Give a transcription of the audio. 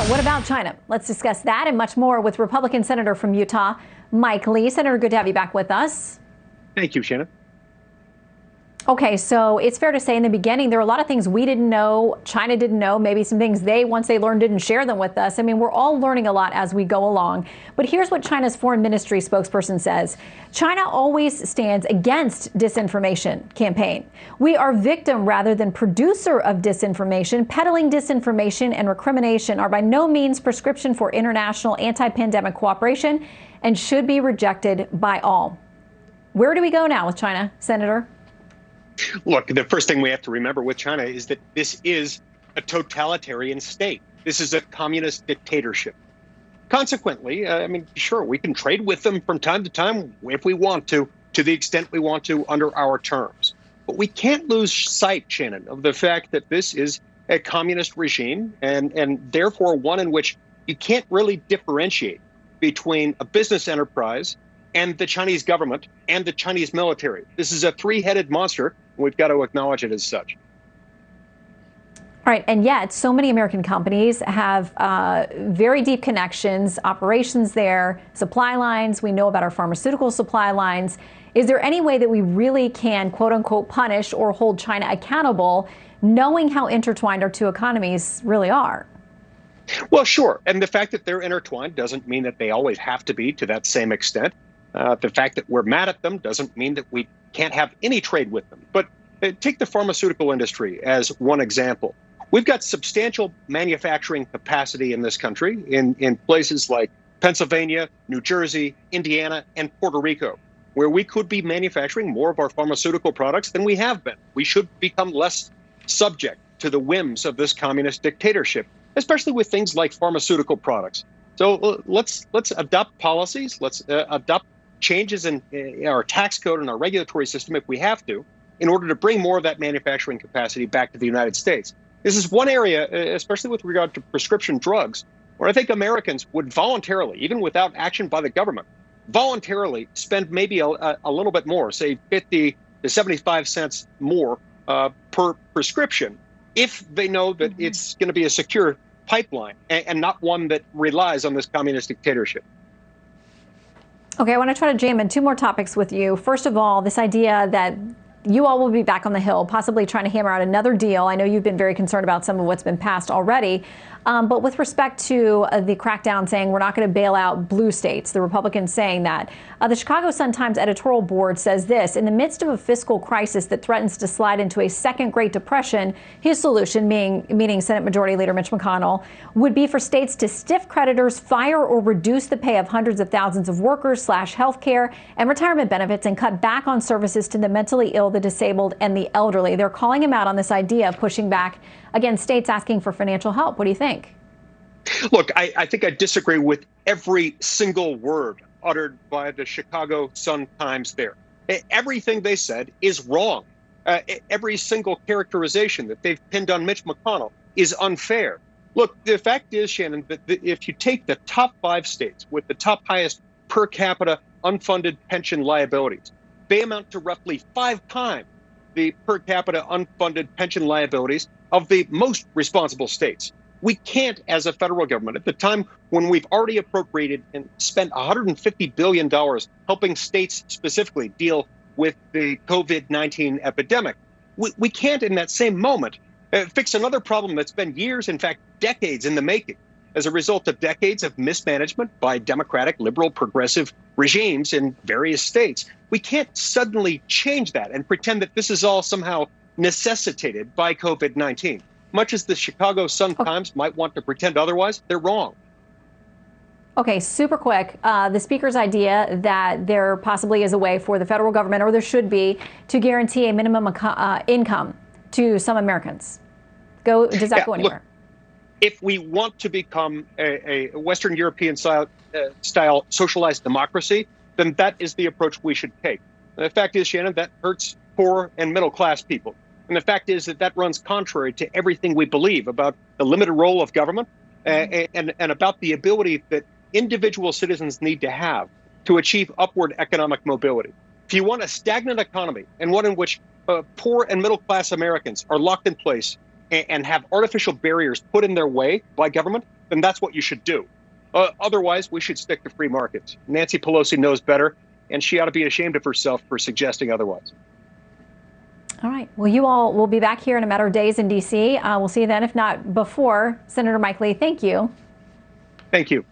what about China? Let's discuss that and much more with Republican Senator from Utah, Mike Lee. Senator, good to have you back with us. Thank you, Shannon. Okay, so it's fair to say in the beginning, there are a lot of things we didn't know, China didn't know, maybe some things once they learned, didn't share them with us. I mean, we're all learning a lot as we go along. But here's what China's foreign ministry spokesperson says. China always stands against disinformation campaign. We are victim rather than producer of disinformation. Peddling disinformation and recrimination are by no means prescription for international anti-pandemic cooperation and should be rejected by all. Where do we go now with China, Senator? Look, the first thing we have to remember with China is that this is a totalitarian state. This is a communist dictatorship. Consequently, I mean, sure, we can trade with them from time to time if we want to the extent we want to under our terms. But we can't lose sight, Shannon, of the fact that this is a communist regime and therefore one in which you can't really differentiate between a business enterprise and the Chinese government and the Chinese military. This is a three-headed monster. We've got to acknowledge it as such. All right, and yet so many American companies have very deep connections, operations there, supply lines. We know about our pharmaceutical supply lines. Is there any way that we really can, quote unquote, punish or hold China accountable, knowing how intertwined our two economies really are? Well, sure. And the fact that they're intertwined doesn't mean that they always have to be to that same extent. The fact that we're mad at them doesn't mean that we can't have any trade with them. But take the pharmaceutical industry as one example. We've got substantial manufacturing capacity in this country in places like Pennsylvania, New Jersey, Indiana, and Puerto Rico, where we could be manufacturing more of our pharmaceutical products than we have been. We should become less subject to the whims of this communist dictatorship, especially with things like pharmaceutical products. So let's adopt policies. Let's adopt changes in our tax code and our regulatory system if we have to, in order to bring more of that manufacturing capacity back to the United States. This is one area, especially with regard to prescription drugs, where I think Americans would voluntarily, even without action by the government, voluntarily spend maybe a little bit more, say 50 to 75 cents more per prescription, if they know that it's going to be a secure pipeline and not one that relies on this communist dictatorship. Okay, I want to try to jam in two more topics with you. First of all, this idea that you all will be back on the Hill, possibly trying to hammer out another deal. I know you've been very concerned about some of what's been passed already. But with respect to the crackdown saying we're not going to bail out blue states, the Republicans saying that, the Chicago Sun-Times editorial board says this: in the midst of a fiscal crisis that threatens to slide into a second Great Depression, his solution, meaning Senate Majority Leader Mitch McConnell, would be for states to stiff creditors, fire or reduce the pay of hundreds of thousands of workers, slash health care and retirement benefits, and cut back on services to the mentally ill, the disabled, and the elderly. They're calling him out on this idea of pushing back against states asking for financial help. What do you think? Look, I think I disagree with every single word uttered by the Chicago Sun-Times there. Everything they said is wrong. Every single characterization that they've pinned on Mitch McConnell is unfair. Look, the fact is, Shannon, that if you take the top 5 states with the top highest per capita unfunded pension liabilities, they amount to roughly 5 times the per capita unfunded pension liabilities of the most responsible states. We can't, as a federal government, at the time when we've already appropriated and spent $150 billion helping states specifically deal with the COVID-19 epidemic, we can't in that same moment fix another problem that's been years, in fact, decades in the making, as a result of decades of mismanagement by democratic, liberal, progressive regimes in various states. We can't suddenly change that and pretend that this is all somehow necessitated by COVID-19. Much as the Chicago Sun-Times might want to pretend otherwise, they're wrong. Okay, super quick. The speaker's idea that there possibly is a way for the federal government, or there should be, to guarantee a minimum income to some Americans. Does that go anywhere? Look, if we want to become a Western European style socialized democracy, then that is the approach we should take. And the fact is, Shannon, that hurts poor and middle class people. And the fact is that runs contrary to everything we believe about the limited role of government and about the ability that individual citizens need to have to achieve upward economic mobility. If you want a stagnant economy and one in which poor and middle class Americans are locked in place and have artificial barriers put in their way by government, then that's what you should do. Otherwise, we should stick to free markets. Nancy Pelosi knows better, and she ought to be ashamed of herself for suggesting otherwise. All right. Well, you all will be back here in a matter of days in D.C. We'll see you then, if not before. Senator Mike Lee, thank you. Thank you.